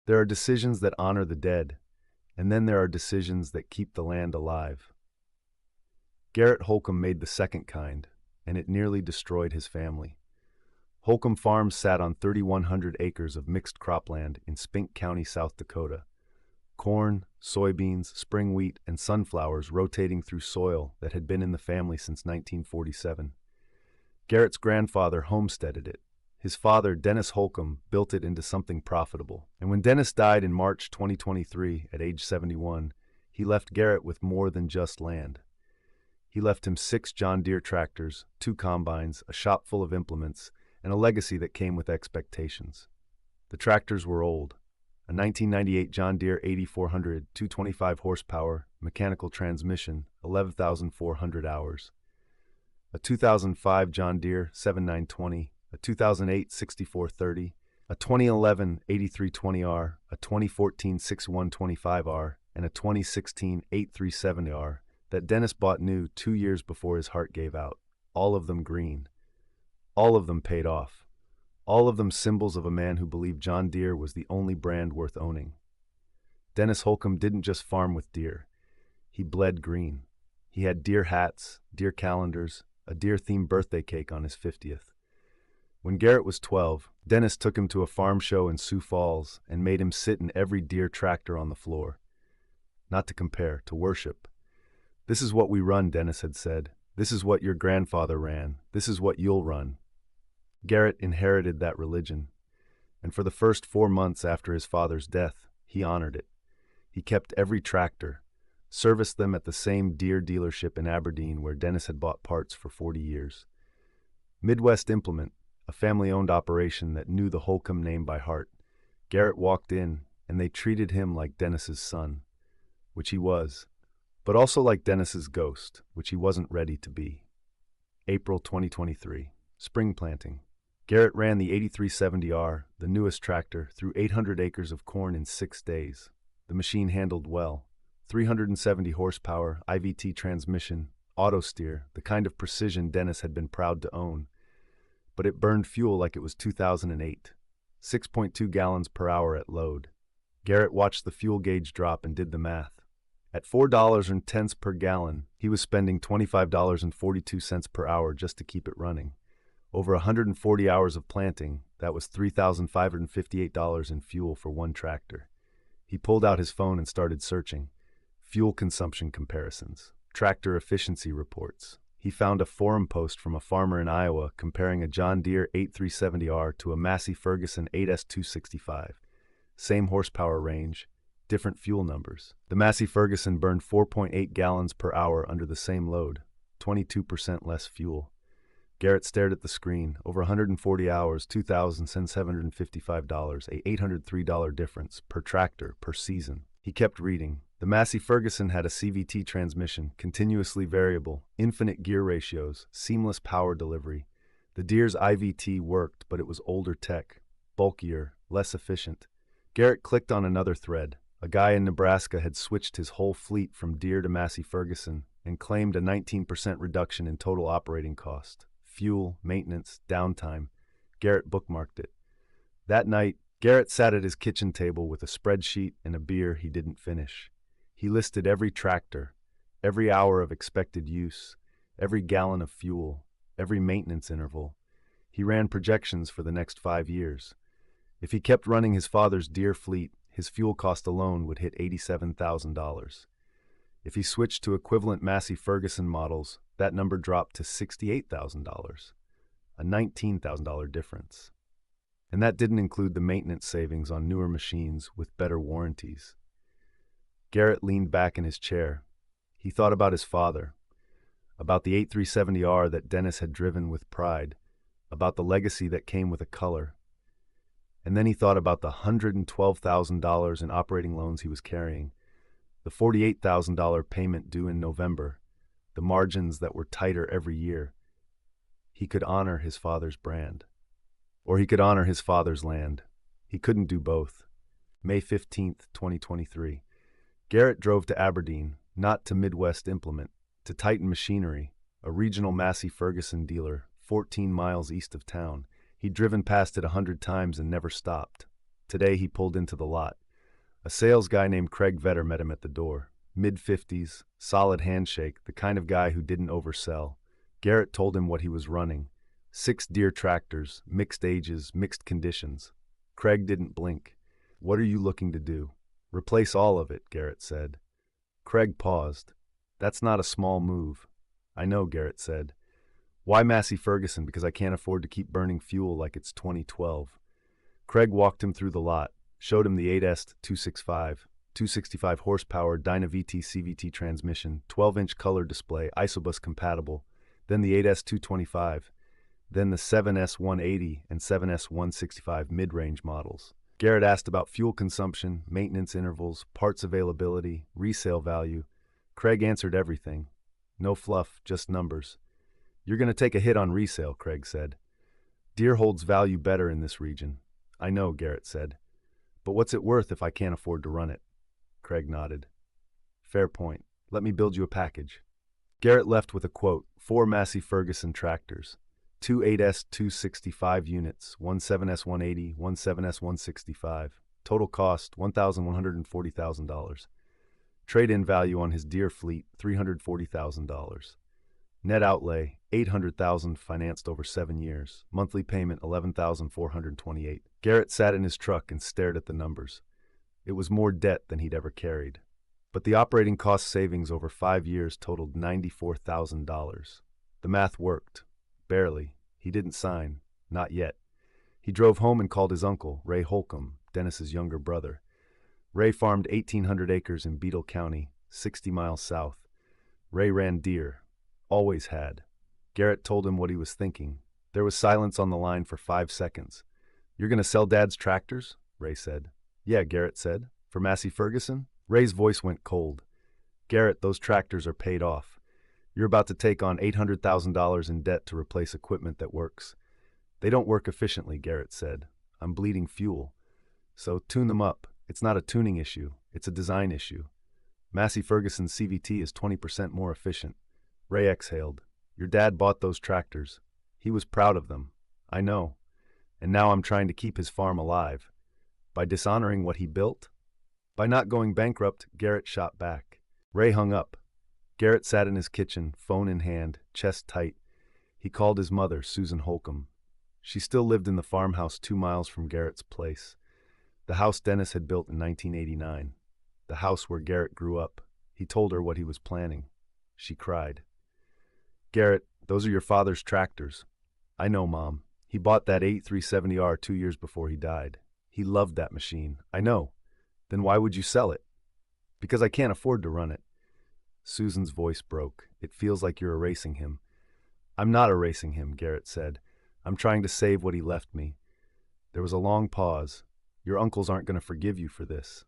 There are decisions that honor the dead, and then there are decisions that keep the land alive. Garrett Holcomb made the second kind, and it nearly destroyed his family. Holcomb Farms sat on 3,100 acres of mixed cropland in Spink County, South Dakota. Corn, soybeans, spring wheat, and sunflowers rotating through soil that had been in the family since 1947. Garrett's grandfather homesteaded it. His father, Dennis Holcomb, built it into something profitable. And when Dennis died in March 2023 at age 71, he left Garrett with more than just land. He left him 6 John Deere tractors, 2 combines, a shop full of implements, and a legacy that came with expectations. The tractors were old. A 1998 John Deere 8400, 225 horsepower, mechanical transmission, 11,400 hours. A 2005 John Deere 7920, a 2008 6430, a 2011 8320R, a 2014 6125R, and a 2016 8370R that Dennis bought new 2 years before his heart gave out. All of them green. All of them paid off. All of them symbols of a man who believed John Deere was the only brand worth owning. Dennis Holcomb didn't just farm with Deere. He bled green. He had Deere hats, Deere calendars, a Deere-themed birthday cake on his 50th. When Garrett was 12, Dennis took him to a farm show in Sioux Falls and made him sit in every Deere tractor on the floor. Not to compare, to worship. "This is what we run," Dennis had said. "This is what your grandfather ran. This is what you'll run." Garrett inherited that religion, and for the first 4 months after his father's death, he honored it. He kept every tractor, serviced them at the same Deere dealership in Aberdeen where Dennis had bought parts for 40 years. Midwest Implement, a family-owned operation that knew the Holcomb name by heart. Garrett walked in, and they treated him like Dennis's son, which he was, but also like Dennis's ghost, which he wasn't ready to be. April 2023, spring planting. Garrett ran the 8370R, the newest tractor, through 800 acres of corn in 6 days. The machine handled well. 370 horsepower, IVT transmission, auto steer, the kind of precision Dennis had been proud to own. But it burned fuel like it was 2008. 6.2 gallons per hour at load. Garrett watched the fuel gauge drop and did the math. At $4.10 per gallon, he was spending $25.42 per hour just to keep it running. Over 140 hours of planting, that was $3,558 in fuel for one tractor. He pulled out his phone and started searching. Fuel consumption comparisons, tractor efficiency reports. He found a forum post from a farmer in Iowa comparing a John Deere 8370R to a Massey Ferguson 8S265. Same horsepower range, different fuel numbers. The Massey Ferguson burned 4.8 gallons per hour under the same load, 22% less fuel. Garrett stared at the screen. Over 140 hours, $2,755, a $803 difference per tractor per season. He kept reading. The Massey Ferguson had a CVT transmission, continuously variable, infinite gear ratios, seamless power delivery. The Deere's IVT worked, but it was older tech, bulkier, less efficient. Garrett clicked on another thread. A guy in Nebraska had switched his whole fleet from Deere to Massey Ferguson and claimed a 19% reduction in total operating cost. Fuel, maintenance, downtime. Garrett bookmarked it. That night, Garrett sat at his kitchen table with a spreadsheet and a beer he didn't finish. He listed every tractor, every hour of expected use, every gallon of fuel, every maintenance interval. He ran projections for the next 5 years. If he kept running his father's Deere fleet, his fuel cost alone would hit $87,000. If he switched to equivalent Massey Ferguson models, that number dropped to $68,000, a $19,000 difference. And that didn't include the maintenance savings on newer machines with better warranties. Garrett leaned back in his chair. He thought about his father, about the 8370R that Dennis had driven with pride, about the legacy that came with a color. And then he thought about the $112,000 in operating loans he was carrying, the $48,000 payment due in November, the margins that were tighter every year. He could honor his father's brand. Or he could honor his father's land. He couldn't do both. May 15th, 2023. Garrett drove to Aberdeen, not to Midwest Implement, to Titan Machinery, a regional Massey Ferguson dealer, 14 miles east of town. He'd driven past it 100 times and never stopped. Today he pulled into the lot. A sales guy named Craig Vetter met him at the door. Mid-50s, solid handshake, the kind of guy who didn't oversell. Garrett told him what he was running. 6 Deere tractors, mixed ages, mixed conditions. Craig didn't blink. "What are you looking to do?" "Replace all of it," Garrett said. Craig paused. "That's not a small move." "I know," Garrett said. "Why Massey Ferguson? Because I can't afford to keep burning fuel like it's 2012. Craig walked him through the lot, showed him the 8S 265, 265 horsepower Dyna-VT CVT transmission, 12-inch color display, isobus compatible, then the 8S 225, then the 7S 180 and 7S 165 mid-range models. Garrett asked about fuel consumption, maintenance intervals, parts availability, resale value. Craig answered everything. No fluff, just numbers. "You're going to take a hit on resale," Craig said. "Deere holds value better in this region." "I know," Garrett said. "But what's it worth if I can't afford to run it?" Craig nodded. "Fair point. Let me build you a package." Garrett left with a quote: 4 Massey Ferguson tractors, 2 8S 265 units, 1 7S 180, 1 7S 165. Total cost, $1,140,000. Trade-in value on his Deere fleet, $340,000. Net outlay, $800,000 financed over 7 years. Monthly payment, $11,428. Garrett sat in his truck and stared at the numbers. It was more debt than he'd ever carried. But the operating cost savings over 5 years totaled $94,000. The math worked. Barely. He didn't sign. Not yet. He drove home and called his uncle, Ray Holcomb, Dennis's younger brother. Ray farmed 1,800 acres in Beetle County, 60 miles south. Ray ran Deere. Always had. Garrett told him what he was thinking. There was silence on the line for 5 seconds. "You're going to sell Dad's tractors?" Ray said. "Yeah," Garrett said. "For Massey Ferguson?" Ray's voice went cold. "Garrett, those tractors are paid off. You're about to take on $800,000 in debt to replace equipment that works." "They don't work efficiently," Garrett said. "I'm bleeding fuel. So tune them up. It's not a tuning issue. It's a design issue. Massey Ferguson's CVT is 20% more efficient." Ray exhaled. "Your dad bought those tractors. He was proud of them. I know. And now I'm trying to keep his farm alive. By dishonoring what he built? By not going bankrupt," Garrett shot back. Ray hung up. Garrett sat in his kitchen, phone in hand, chest tight. He called his mother, Susan Holcomb. She still lived in the farmhouse 2 miles from Garrett's place. The house Dennis had built in 1989. The house where Garrett grew up. He told her what he was planning. She cried. "Garrett, those are your father's tractors." "I know, Mom. He bought that 8370R 2 years before he died. He loved that machine." "I know. Then why would you sell it?" "Because I can't afford to run it." Susan's voice broke. "It feels like you're erasing him." "I'm not erasing him," Garrett said. "I'm trying to save what he left me." There was a long pause. "Your uncles aren't going to forgive you for this."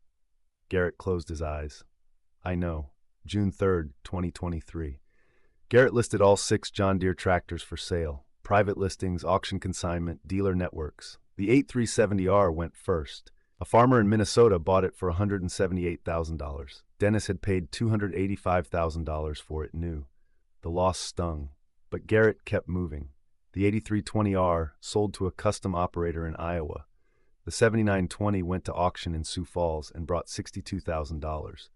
Garrett closed his eyes. "I know." June 3rd, 2023. Garrett listed all 6 John Deere tractors for sale. Private listings, auction consignment, dealer networks. The 8370R went first. A farmer in Minnesota bought it for $178,000. Dennis had paid $285,000 for it new. The loss stung. But Garrett kept moving. The 8320R sold to a custom operator in Iowa. The 7920 went to auction in Sioux Falls and brought $62,000.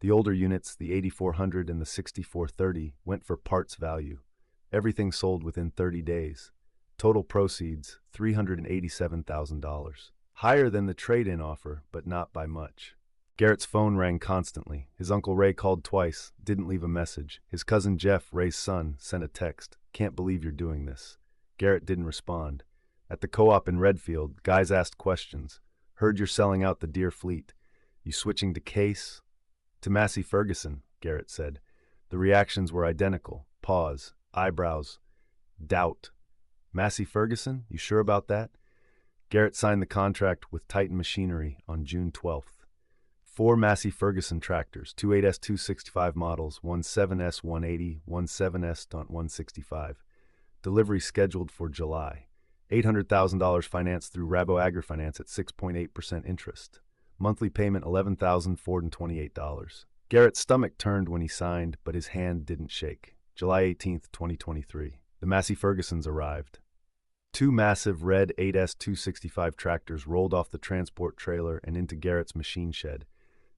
The older units, the 8400 and the 6430, went for parts value. Everything sold within 30 days. Total proceeds, $387,000. Higher than the trade-in offer, but not by much. Garrett's phone rang constantly. His Uncle Ray called twice, didn't leave a message. His cousin Jeff, Ray's son, sent a text. "Can't believe you're doing this." Garrett didn't respond. At the co-op in Redfield, guys asked questions. "Heard you're selling out the Deere fleet. You switching to Case?" "To Massey Ferguson," Garrett said. The reactions were identical. Pause. Eyebrows. Doubt. "Massey Ferguson? You sure about that?" Garrett signed the contract with Titan Machinery on June 12th. 4 Massey Ferguson tractors, 2 8S 265 models, 1 7S 180, 1 7S 165. Delivery scheduled for July. $800,000 financed through Rabo AgriFinance at 6.8% interest. Monthly payment $11,428. Garrett's stomach turned when he signed, but his hand didn't shake. July 18th, 2023. The Massey Fergusons arrived. Two massive red 8S-265 tractors rolled off the transport trailer and into Garrett's machine shed.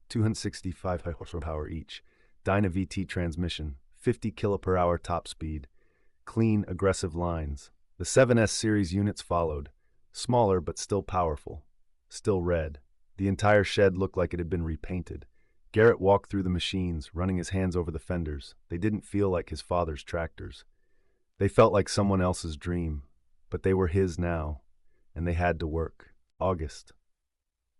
265 horsepower each. Dyna VT transmission, 50 kph top speed. Clean, aggressive lines. The 7S series units followed. Smaller but still powerful. Still red. The entire shed looked like it had been repainted. Garrett walked through the machines, running his hands over the fenders. They didn't feel like his father's tractors. They felt like someone else's dream, but they were his now, and they had to work. August.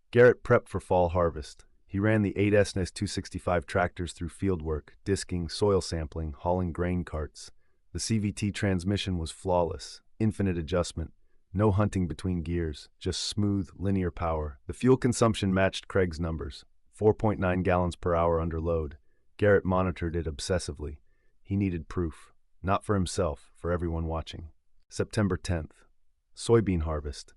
Garrett prepped for fall harvest. He ran the 8S-265 tractors through fieldwork, disking, soil sampling, hauling grain carts. The CVT transmission was flawless, infinite adjustment, no hunting between gears, just smooth, linear power. The fuel consumption matched Craig's numbers, 4.9 gallons per hour under load. Garrett monitored it obsessively. He needed proof, not for himself, for everyone watching. September 10th. Soybean harvest.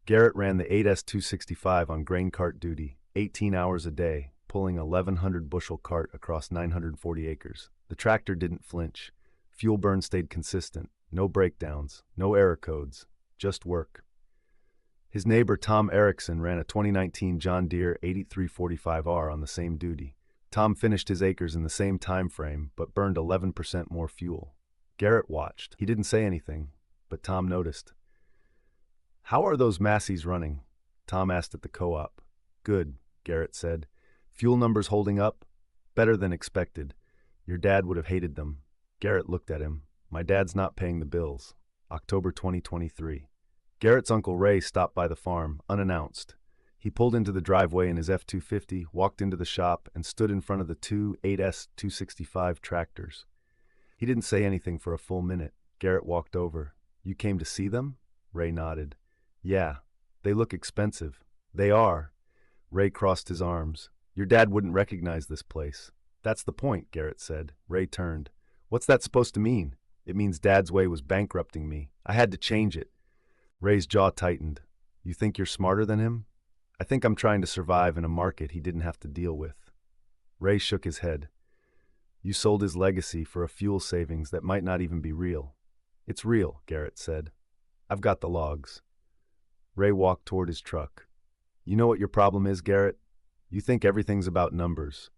Garrett ran the 8S-265 on grain cart duty, 18 hours a day, pulling a 1,100 bushel cart across 940 acres. The tractor didn't flinch. Fuel burn stayed consistent. No breakdowns, no error codes, just work. His neighbor Tom Erickson ran a 2019 John Deere 8345R on the same duty. Tom finished his acres in the same time frame, but burned 11% more fuel. Garrett watched. He didn't say anything, but Tom noticed. "How are those Masseys running?" Tom asked at the co-op. "Good," Garrett said. "Fuel numbers holding up? Better than expected. Your dad would have hated them." Garrett looked at him. "My dad's not paying the bills." October 2023. Garrett's Uncle Ray stopped by the farm, unannounced. He pulled into the driveway in his F-250, walked into the shop, and stood in front of the two 8S-265 tractors. He didn't say anything for a full minute. Garrett walked over. "You came to see them?" Ray nodded. "Yeah, they look expensive." "They are." Ray crossed his arms. "Your dad wouldn't recognize this place." "That's the point," Garrett said. Ray turned. "What's that supposed to mean?" "It means Dad's way was bankrupting me. I had to change it." Ray's jaw tightened. "You think you're smarter than him?" "I think I'm trying to survive in a market he didn't have to deal with." Ray shook his head. "You sold his legacy for a fuel savings that might not even be real." "It's real," Garrett said. "I've got the logs." Ray walked toward his truck. "You know what your problem is, Garrett? You think everything's about numbers.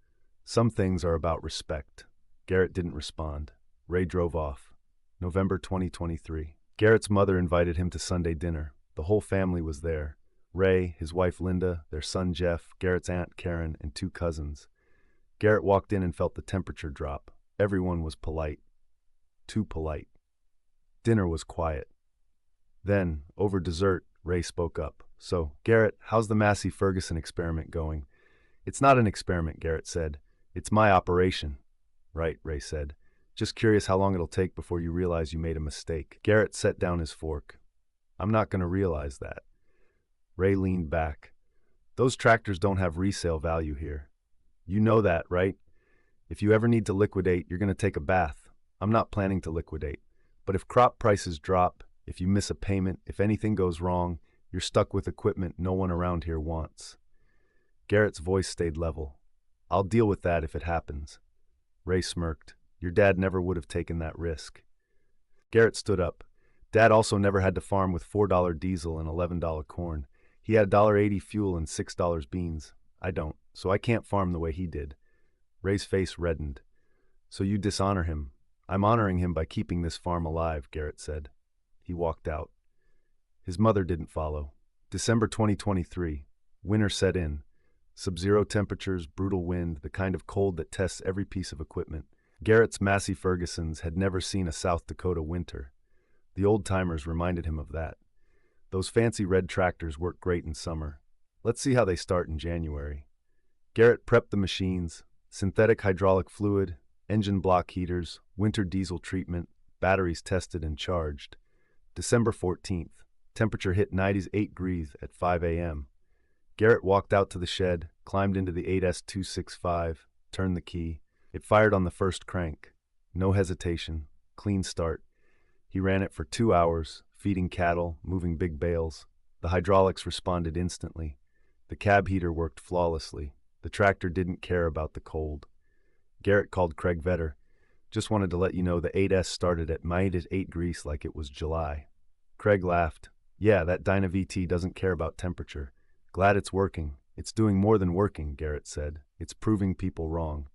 Some things are about respect." Garrett didn't respond. Ray drove off. November 2023. Garrett's mother invited him to Sunday dinner. The whole family was there. Ray, his wife Linda, their son Jeff, Garrett's aunt Karen, and two cousins. Garrett walked in and felt the temperature drop. Everyone was polite. Too polite. Dinner was quiet. Then, over dessert, Ray spoke up. "So, Garrett, how's the Massey Ferguson experiment going?" "It's not an experiment," Garrett said. "It's my operation." "Right," Ray said. "Just curious how long it'll take before you realize you made a mistake." Garrett set down his fork. "I'm not going to realize that." Ray leaned back. "Those tractors don't have resale value here. You know that, right? If you ever need to liquidate, you're going to take a bath. I'm not planning to liquidate. But if crop prices drop, if you miss a payment, if anything goes wrong, you're stuck with equipment no one around here wants." Garrett's voice stayed level. "I'll deal with that if it happens." Ray smirked. "Your dad never would have taken that risk." Garrett stood up. "Dad also never had to farm with $4 diesel and $11 corn. He had $1.80 fuel and $6 beans. I don't, so I can't farm the way he did." Ray's face reddened. "So you dishonor him." "I'm honoring him by keeping this farm alive," Garrett said. He walked out. His mother didn't follow. December 2023. Winter set in. Sub-zero temperatures, brutal wind, the kind of cold that tests every piece of equipment. Garrett's Massey Fergusons had never seen a South Dakota winter. The old-timers reminded him of that. Those fancy red tractors work great in summer. Let's see how they start in January. Garrett prepped the machines: synthetic hydraulic fluid, engine block heaters, winter diesel treatment, batteries tested and charged. December 14th. Temperature hit 98 degrees at 5 a.m. Garrett walked out to the shed, climbed into the 8S-265, turned the key. It fired on the first crank. No hesitation. Clean start. He ran it for 2 hours, feeding cattle, moving big bales. The hydraulics responded instantly. The cab heater worked flawlessly. The tractor didn't care about the cold. Garrett called Craig Vetter. "Just wanted to let you know the 8S started at -8 degrees like it was July." Craig laughed. Yeah, that Dyna VT doesn't care about temperature. Glad it's working. It's doing more than working, Garrett said. It's proving people wrong.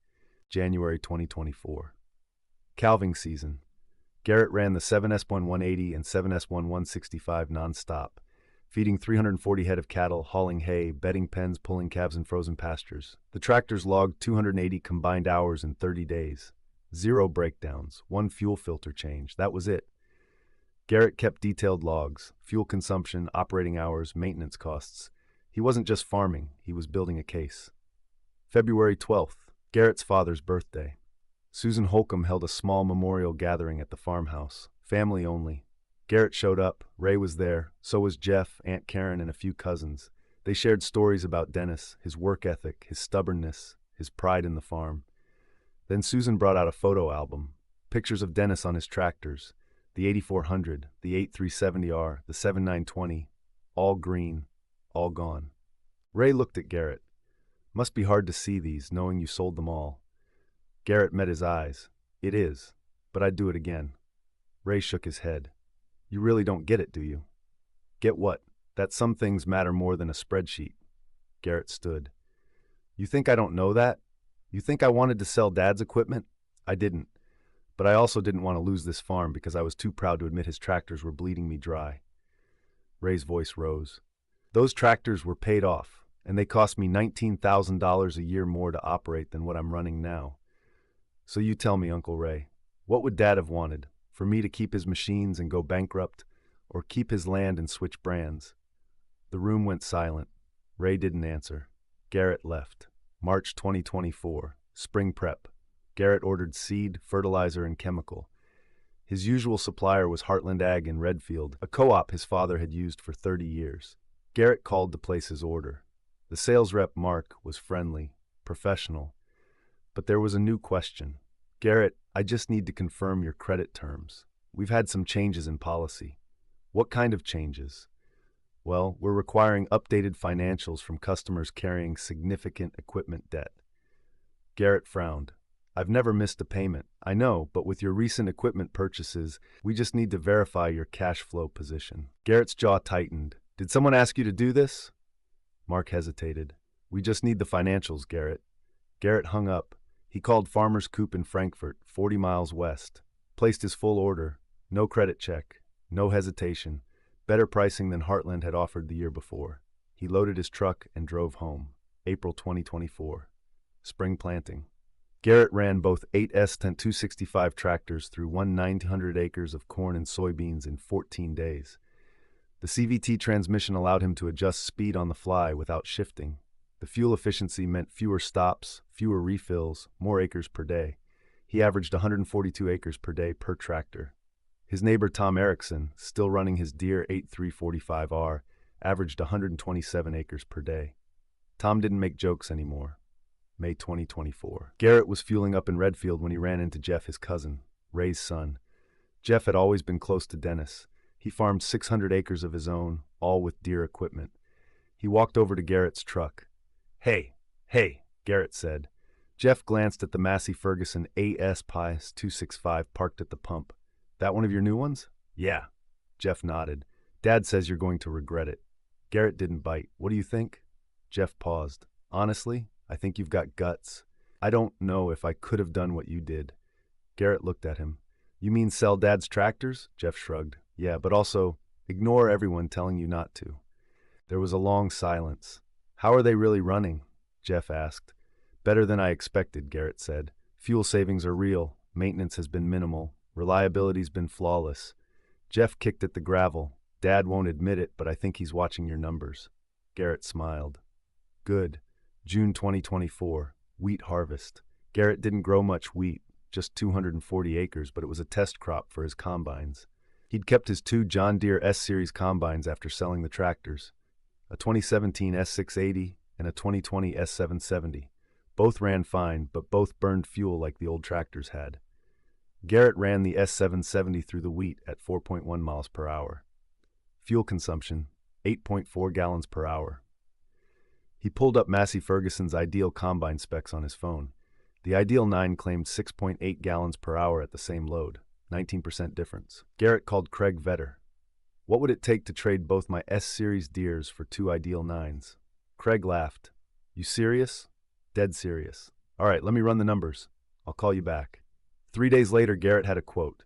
January 2024. Calving season. Garrett ran the 7S1 180 and 7S1 165 non-stop, feeding 340 head of cattle, hauling hay, bedding pens, pulling calves in frozen pastures. The tractors logged 280 combined hours in 30 days. 0 breakdowns, 1 fuel filter change. That was it. Garrett kept detailed logs, fuel consumption, operating hours, maintenance costs. He wasn't just farming, he was building a case. February 12th, Garrett's father's birthday. Susan Holcomb held a small memorial gathering at the farmhouse, family only. Garrett showed up, Ray was there, so was Jeff, Aunt Karen, and a few cousins. They shared stories about Dennis, his work ethic, his stubbornness, his pride in the farm. Then Susan brought out a photo album, pictures of Dennis on his tractors, the 8400, the 8370R, the 7920, all green, all gone. Ray looked at Garrett. Must be hard to see these, knowing you sold them all. Garrett met his eyes. It is, but I'd do it again. Ray shook his head. You really don't get it, do you? Get what? That some things matter more than a spreadsheet. Garrett stood. You think I don't know that? You think I wanted to sell Dad's equipment? I didn't. But I also didn't want to lose this farm because I was too proud to admit his tractors were bleeding me dry. Ray's voice rose. Those tractors were paid off, and they cost me $19,000 a year more to operate than what I'm running now. So you tell me, Uncle Ray, what would Dad have wanted? For me to keep his machines and go bankrupt, or keep his land and switch brands? The room went silent. Ray didn't answer. Garrett left. March 2024. Spring prep. Garrett ordered seed, fertilizer, and chemical. His usual supplier was Heartland Ag in Redfield, a co-op his father had used for 30 years. Garrett called to place his order. The sales rep, Mark, was friendly, professional. But there was a new question. Garrett, I just need to confirm your credit terms. We've had some changes in policy. What kind of changes? Well, we're requiring updated financials from customers carrying significant equipment debt. Garrett frowned. I've never missed a payment. I know, but with your recent equipment purchases, we just need to verify your cash flow position. Garrett's jaw tightened. Did someone ask you to do this? Mark hesitated. We just need the financials, Garrett. Garrett hung up. He called Farmer's Coop in Frankfurt, 40 miles west. Placed his full order. No credit check. No hesitation. Better pricing than Heartland had offered the year before. He loaded his truck and drove home. April 2024. Spring planting. Garrett ran both 8S-265 tractors through 900 acres of corn and soybeans in 14 days. The CVT transmission allowed him to adjust speed on the fly without shifting. The fuel efficiency meant fewer stops, fewer refills, more acres per day. He averaged 142 acres per day per tractor. His neighbor Tom Erickson, still running his Deere 8345R, averaged 127 acres per day. Tom didn't make jokes anymore. May 2024. Garrett was fueling up in Redfield when he ran into Jeff, his cousin, Ray's son. Jeff had always been close to Dennis. He farmed 600 acres of his own, all with Deere equipment. He walked over to Garrett's truck. Hey, Garrett said. Jeff glanced at the Massey Ferguson AS Pies 265 parked at the pump. That one of your new ones? Yeah. Jeff nodded. Dad says you're going to regret it. Garrett didn't bite. What do you think? Jeff paused. Honestly, I think you've got guts. I don't know if I could have done what you did. Garrett looked at him. You mean sell Dad's tractors? Jeff shrugged. Yeah, but also ignore everyone telling you not to. There was a long silence. How are they really running? Jeff asked. Better than I expected, Garrett said. Fuel savings are real. Maintenance has been minimal. Reliability's been flawless. Jeff kicked at the gravel. Dad won't admit it, but I think he's watching your numbers. Garrett smiled. Good. June 2024. Wheat harvest. Garrett didn't grow much wheat, just 240 acres, but it was a test crop for his combines. He'd kept his 2 John Deere S-Series combines after selling the tractors, a 2017 S680 and a 2020 S770. Both ran fine, but both burned fuel like the old tractors had. Garrett ran the S770 through the wheat at 4.1 miles per hour. Fuel consumption, 8.4 gallons per hour. He pulled up Massey Ferguson's Ideal combine specs on his phone. The Ideal 9 claimed 6.8 gallons per hour at the same load, 19% difference. Garrett called Craig Vetter. What would it take to trade both my S-Series Deeres for two ideal 9s? Craig laughed. You serious? Dead serious. All right, let me run the numbers. I'll call you back. 3 days later, Garrett had a quote.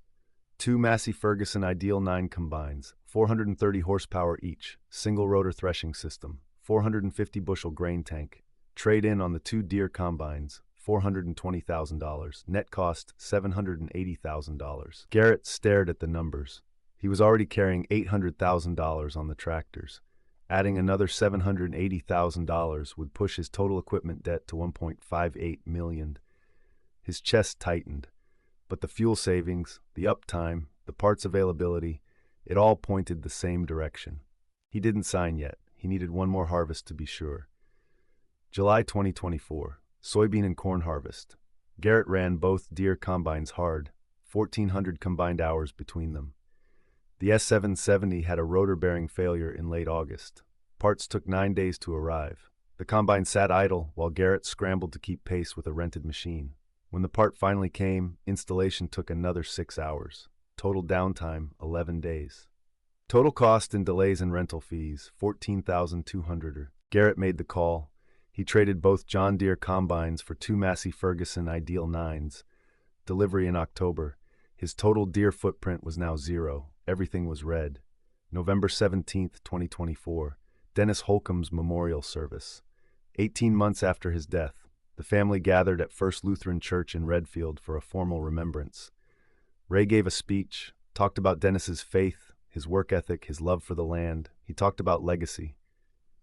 Two Massey Ferguson Ideal 9 combines, 430 horsepower each, single rotor threshing system, 450 bushel grain tank. Trade in on the two Deere combines, $420,000. Net cost, $780,000. Garrett stared at the numbers. He was already carrying $800,000 on the tractors. Adding another $780,000 would push his total equipment debt to $1.58 million. His chest tightened. But the fuel savings, the uptime, the parts availability, it all pointed the same direction. He didn't sign yet. He needed one more harvest to be sure. July 2024, soybean and corn harvest. Garrett ran both Deere combines hard, 1,400 combined hours between them. The S770 had a rotor-bearing failure in late August. Parts took 9 days to arrive. The combine sat idle while Garrett scrambled to keep pace with a rented machine. When the part finally came, installation took another 6 hours. Total downtime, 11 days. Total cost in delays and rental fees, $14,200. Garrett made the call. He traded both John Deere combines for two Massey Ferguson Ideal 9s. Delivery in October. His total Deere footprint was now 0. Everything was red. November 17, 2024. Dennis Holcomb's memorial service. 18 months after his death, the family gathered at First Lutheran Church in Redfield for a formal remembrance. Ray gave a speech, talked about Dennis's faith, his work ethic, his love for the land. He talked about legacy,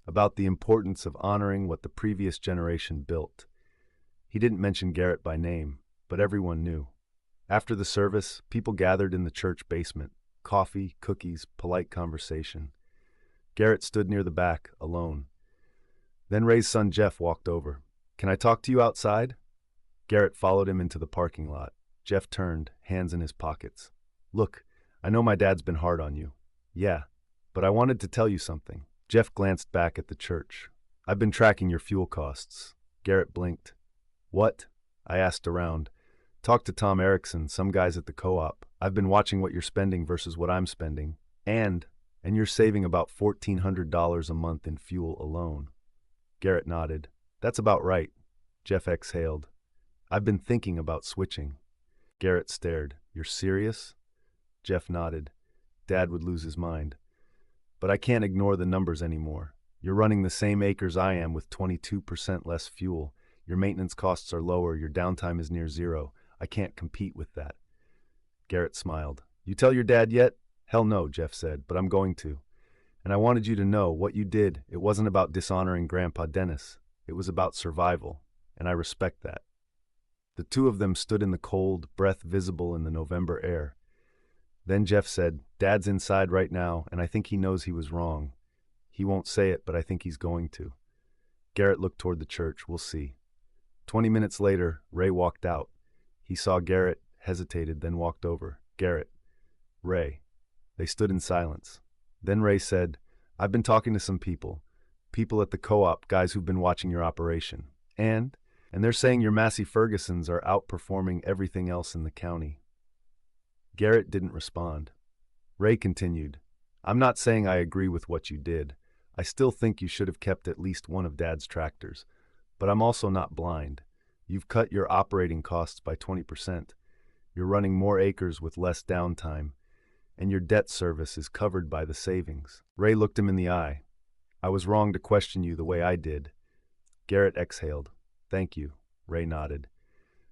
about the importance of honoring what the previous generation built. He didn't mention Garrett by name, but everyone knew. After the service, people gathered in the church basement. Coffee, cookies, polite conversation. Garrett stood near the back, alone. Then Ray's son Jeff walked over. Can I talk to you outside? Garrett followed him into the parking lot. Jeff turned, hands in his pockets. Look, I know my dad's been hard on you. Yeah, but I wanted to tell you something. Jeff glanced back at the church. I've been tracking your fuel costs. Garrett blinked. What? I asked around. Talked to Tom Erickson, some guys at the co-op. I've been watching what you're spending versus what I'm spending. And you're saving about $1,400 a month in fuel alone. Garrett nodded. That's about right. Jeff exhaled. I've been thinking about switching. Garrett stared. You're serious? Jeff nodded. Dad would lose his mind. But I can't ignore the numbers anymore. You're running the same acres I am with 22% less fuel. Your maintenance costs are lower. Your downtime is near 0. I can't compete with that. Garrett smiled. You tell your dad yet? Hell no, Jeff said, but I'm going to. And I wanted you to know what you did. It wasn't about dishonoring Grandpa Dennis. It was about survival, and I respect that. The two of them stood in the cold, breath visible in the November air. Then Jeff said, Dad's inside right now, and I think he knows he was wrong. He won't say it, but I think he's going to. Garrett looked toward the church. We'll see. 20 minutes later, Ray walked out. He saw Garrett, hesitated, then walked over. Garrett. Ray. They stood in silence. Then Ray said, I've been talking to some people. People at the co-op, guys who've been watching your operation. And they're saying your Massey Fergusons are outperforming everything else in the county. Garrett didn't respond. Ray continued, I'm not saying I agree with what you did. I still think you should have kept at least one of Dad's tractors. But I'm also not blind. You've cut your operating costs by 20%. You're running more acres with less downtime. And your debt service is covered by the savings. Ray looked him in the eye. I was wrong to question you the way I did. Garrett exhaled. Thank you. Ray nodded.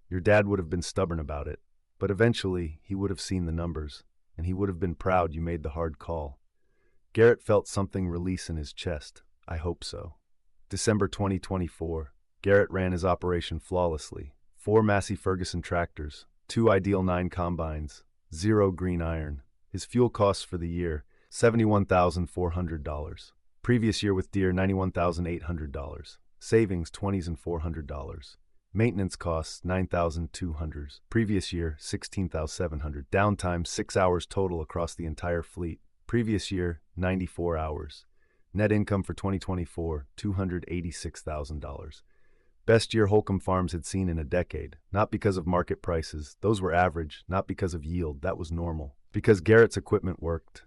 Your dad would have been stubborn about it, but eventually he would have seen the numbers, and he would have been proud you made the hard call. Garrett felt something release in his chest. I hope so. December 2024. Garrett ran his operation flawlessly. 4 Massey Ferguson tractors, 2 Ideal 9 combines, 0 green iron. His fuel costs for the year, $71,400. Previous year with Deere, $91,800. Savings, $20s and $400. Maintenance costs, $9,200. Previous year, $16,700. Downtime, 6 hours total across the entire fleet. Previous year, 94 hours. Net income for 2024, $286,000. Best year Holcomb Farms had seen in a decade. Not because of market prices. Those were average. Not because of yield. That was normal. Because Garrett's equipment worked.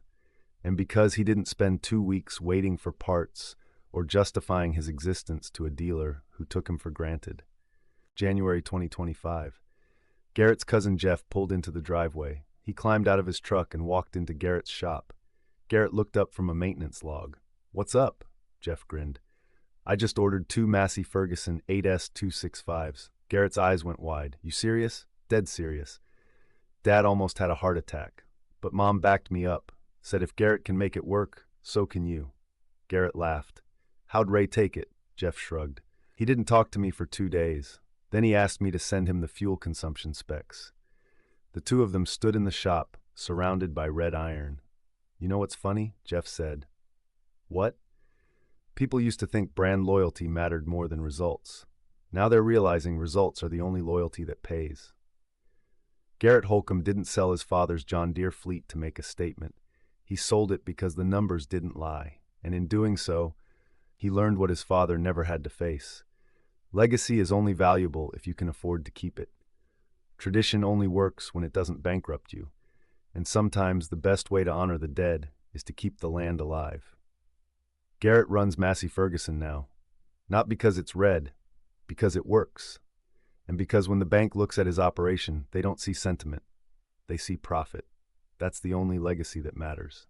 and because he didn't spend 2 weeks waiting for parts or justifying his existence to a dealer who took him for granted. January 2025. Garrett's cousin Jeff pulled into the driveway. He climbed out of his truck and walked into Garrett's shop. Garrett looked up from a maintenance log. "What's up?" Jeff grinned. "I just ordered 2 Massey Ferguson 8S265s. Garrett's eyes went wide. "You serious?" "Dead serious. Dad almost had a heart attack, but Mom backed me up, said if Garrett can make it work, so can you." Garrett laughed. "How'd Ray take it?" Jeff shrugged. "He didn't talk to me for 2 days. Then he asked me to send him the fuel consumption specs." The two of them stood in the shop, surrounded by red iron. "You know what's funny?" Jeff said. "What?" "People used to think brand loyalty mattered more than results. Now they're realizing results are the only loyalty that pays." Garrett Holcomb didn't sell his father's John Deere fleet to make a statement. He sold it because the numbers didn't lie, and in doing so, he learned what his father never had to face. Legacy is only valuable if you can afford to keep it. Tradition only works when it doesn't bankrupt you, and sometimes the best way to honor the dead is to keep the land alive. Garrett runs Massey Ferguson now, not because it's red, because it works, and because when the bank looks at his operation, they don't see sentiment, they see profit. That's the only legacy that matters.